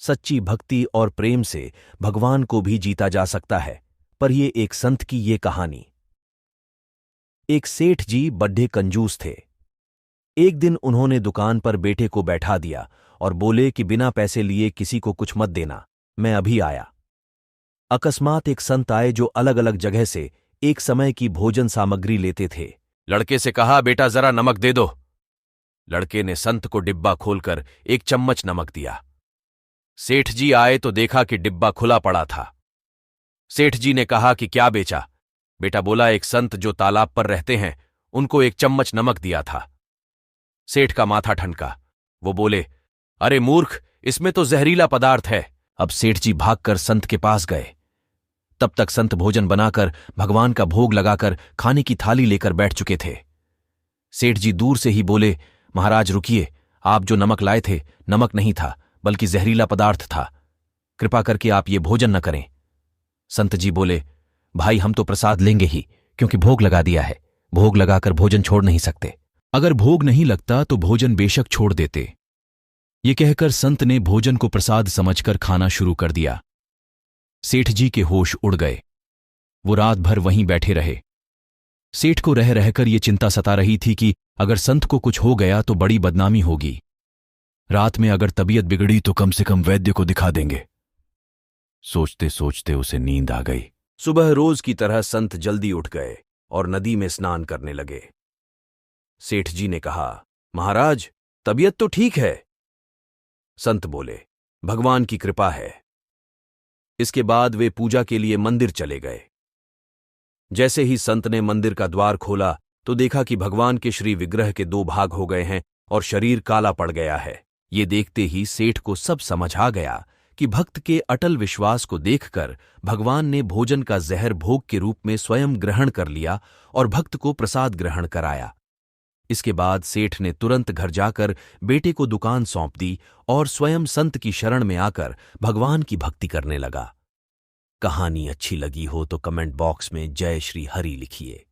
सच्ची भक्ति और प्रेम से भगवान को भी जीता जा सकता है। पर ये एक संत की ये कहानी। एक सेठ जी बड्ढे कंजूस थे। एक दिन उन्होंने दुकान पर बेटे को बैठा दिया और बोले कि बिना पैसे लिए किसी को कुछ मत देना, मैं अभी आया। अकस्मात एक संत आए जो अलग अलग जगह से एक समय की भोजन सामग्री लेते थे। लड़के से कहा, बेटा जरा नमक दे दो। लड़के ने संत को डिब्बा खोलकर एक चम्मच नमक दिया। सेठ जी आए तो देखा कि डिब्बा खुला पड़ा था। सेठ जी ने कहा कि क्या बेचा? बेटा बोला, एक संत जो तालाब पर रहते हैं उनको एक चम्मच नमक दिया था। सेठ का माथा ठनका। वो बोले, अरे मूर्ख, इसमें तो जहरीला पदार्थ है। अब सेठ जी भागकर संत के पास गए। तब तक संत भोजन बनाकर भगवान का भोग लगाकर खाने की थाली लेकर बैठ चुके थे। सेठ जी दूर से ही बोले, महाराज रुकिए, आप जो नमक लाए थे नमक नहीं था बल्कि जहरीला पदार्थ था। कृपा करके आप ये भोजन न करें। संत जी बोले, भाई हम तो प्रसाद लेंगे ही, क्योंकि भोग लगा दिया है। भोग लगाकर भोजन छोड़ नहीं सकते। अगर भोग नहीं लगता तो भोजन बेशक छोड़ देते। ये कहकर संत ने भोजन को प्रसाद समझकर खाना शुरू कर दिया। सेठ जी के होश उड़ गए। वो रात भर वहीं बैठे रहे। सेठ को रह रहकर ये चिंता सता रही थी कि अगर संत को कुछ हो गया तो बड़ी बदनामी होगी। रात में अगर तबीयत बिगड़ी तो कम से कम वैद्य को दिखा देंगे। सोचते सोचते उसे नींद आ गई। सुबह रोज की तरह संत जल्दी उठ गए और नदी में स्नान करने लगे। सेठ जी ने कहा, महाराज तबीयत तो ठीक है। संत बोले, भगवान की कृपा है। इसके बाद वे पूजा के लिए मंदिर चले गए। जैसे ही संत ने मंदिर का द्वार खोला तो देखा कि भगवान के श्री विग्रह के दो भाग हो गए हैं और शरीर काला पड़ गया है। ये देखते ही सेठ को सब समझ आ गया कि भक्त के अटल विश्वास को देखकर भगवान ने भोजन का जहर भोग के रूप में स्वयं ग्रहण कर लिया और भक्त को प्रसाद ग्रहण कराया। इसके बाद सेठ ने तुरंत घर जाकर बेटे को दुकान सौंप दी और स्वयं संत की शरण में आकर भगवान की भक्ति करने लगा। कहानी अच्छी लगी हो तो कमेंट बॉक्स में जय श्री हरि लिखिए।